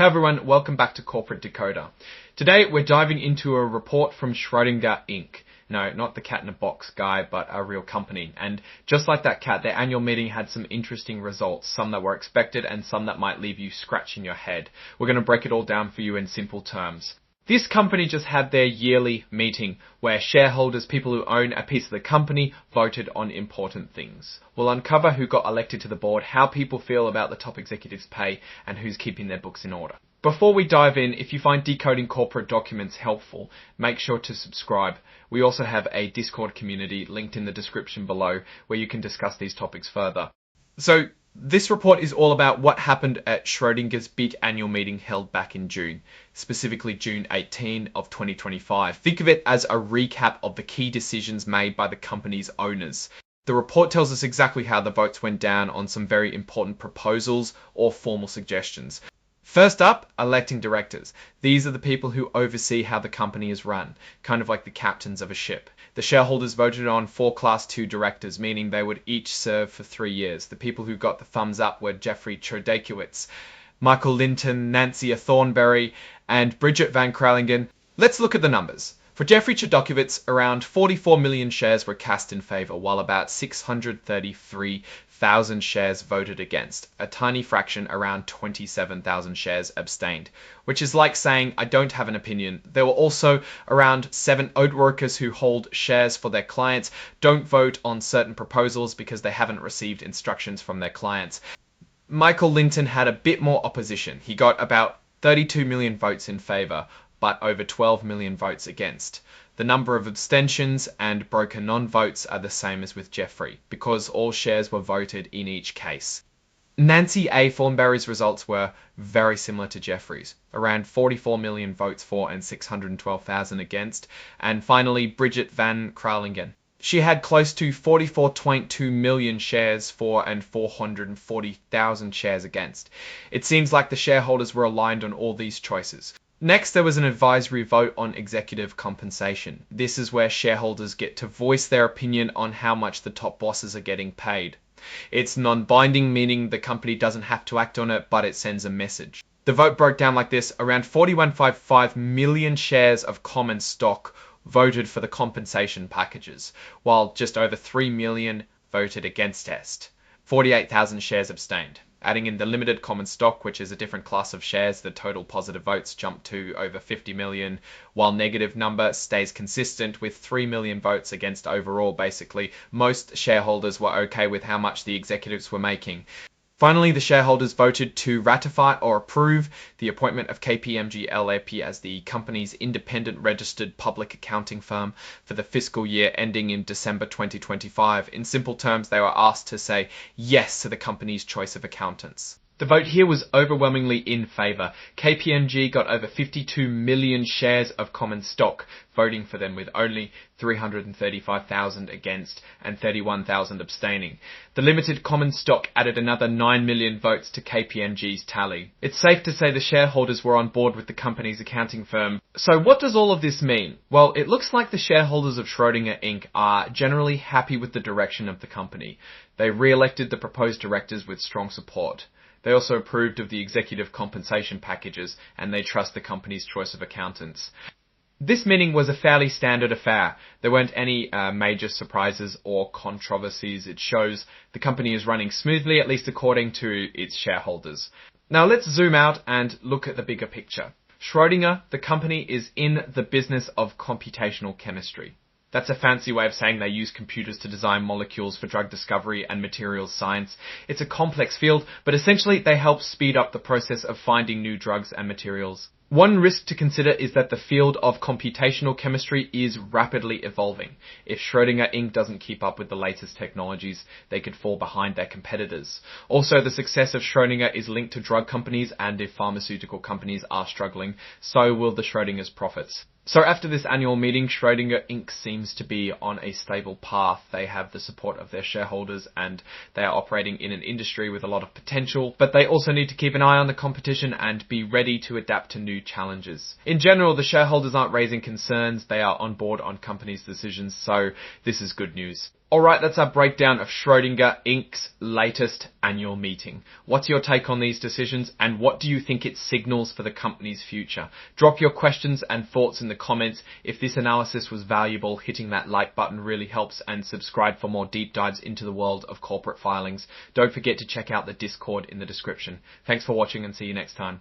Hey everyone, welcome back to Corporate Decoder. Today we're diving into a report from Schrödinger Inc. No, not the cat in a box guy, but a real company. And just like that cat, their annual meeting had some interesting results, some that were expected and some that might leave you scratching your head. We're going to break it all down for you in simple terms. This company just had their yearly meeting where shareholders, people who own a piece of the company, voted on important things. We'll uncover who got elected to the board, how people feel about the top executives' pay, and who's keeping their books in order. Before we dive in, if you find decoding corporate documents helpful, make sure to subscribe. We also have a Discord community linked in the description below where you can discuss these topics further. So, this report is all about what happened at Schrödinger's big annual meeting held back in June, specifically June 18 of 2025. Think of it as a recap of the key decisions made by the company's owners. The report tells us exactly how the votes went down on some very important proposals or formal suggestions. First up, electing directors. These are the people who oversee how the company is run, kind of like the captains of a ship. The shareholders voted on 4 Class 2 directors, meaning they would each serve for 3 years. The people who got the thumbs up were Jeffrey Chodakewicz, Michael Linton, Nancy Thornberry, and Bridget Van Kralingen. Let's look at the numbers. For Jeffrey Chodakewicz, around 44 million shares were cast in favour, while about 633,000 shares voted against. A tiny fraction, around 27,000 shares, abstained, which is like saying, I don't have an opinion. There were also around 7 oat workers who hold shares for their clients, don't vote on certain proposals because they haven't received instructions from their clients. Michael Linton had a bit more opposition. He got about 32 million votes in favour, but over 12 million votes against. The number of abstentions and broker non-votes are the same as with Jeffrey, because all shares were voted in each case. Nancy A. Thornberry's results were very similar to Jeffrey's, around 44 million votes for and 612,000 against. And finally, Bridget Van Kralingen. She had close to 44.2 million shares for and 440,000 shares against. It seems like the shareholders were aligned on all these choices. Next, there was an advisory vote on executive compensation. This is where shareholders get to voice their opinion on how much the top bosses are getting paid. It's non-binding, meaning the company doesn't have to act on it, but it sends a message. The vote broke down like this. Around 41.55 million shares of common stock voted for the compensation packages, while just over 3 million voted against it. 48,000 shares abstained. Adding in the limited common stock, which is a different class of shares, the total positive votes jumped to over 50 million, while negative number stays consistent with 3 million votes against overall. Basically, most shareholders were okay with how much the executives were making. Finally, the shareholders voted to ratify or approve the appointment of KPMG LLP as the company's independent registered public accounting firm for the fiscal year ending in December 2025. In simple terms, they were asked to say yes to the company's choice of accountants. The vote here was overwhelmingly in favour. KPMG got over 52 million shares of common stock voting for them, with only 335,000 against and 31,000 abstaining. The limited common stock added another 9 million votes to KPMG's tally. It's safe to say the shareholders were on board with the company's accounting firm. So what does all of this mean? Well, it looks like the shareholders of Schrödinger Inc. are generally happy with the direction of the company. They re-elected the proposed directors with strong support. They also approved of the executive compensation packages, and they trust the company's choice of accountants. This meeting was a fairly standard affair. There weren't any major surprises or controversies. It shows the company is running smoothly, at least according to its shareholders. Now let's zoom out and look at the bigger picture. Schrödinger, the company, is in the business of computational chemistry. That's a fancy way of saying they use computers to design molecules for drug discovery and materials science. It's a complex field, but essentially they help speed up the process of finding new drugs and materials. One risk to consider is that the field of computational chemistry is rapidly evolving. If Schrödinger Inc. doesn't keep up with the latest technologies, they could fall behind their competitors. Also, the success of Schrödinger is linked to drug companies, and if pharmaceutical companies are struggling, so will the Schrödinger's profits. So after this annual meeting, Schrödinger Inc. seems to be on a stable path. They have the support of their shareholders and they are operating in an industry with a lot of potential, but they also need to keep an eye on the competition and be ready to adapt to new challenges. In general, the shareholders aren't raising concerns. They are on board on companies' decisions, so this is good news. Alright, that's our breakdown of Schrödinger Inc.'s latest annual meeting. What's your take on these decisions, and what do you think it signals for the company's future? Drop your questions and thoughts in the comments. If this analysis was valuable, hitting that like button really helps, and subscribe for more deep dives into the world of corporate filings. Don't forget to check out the Discord in the description. Thanks for watching, and see you next time.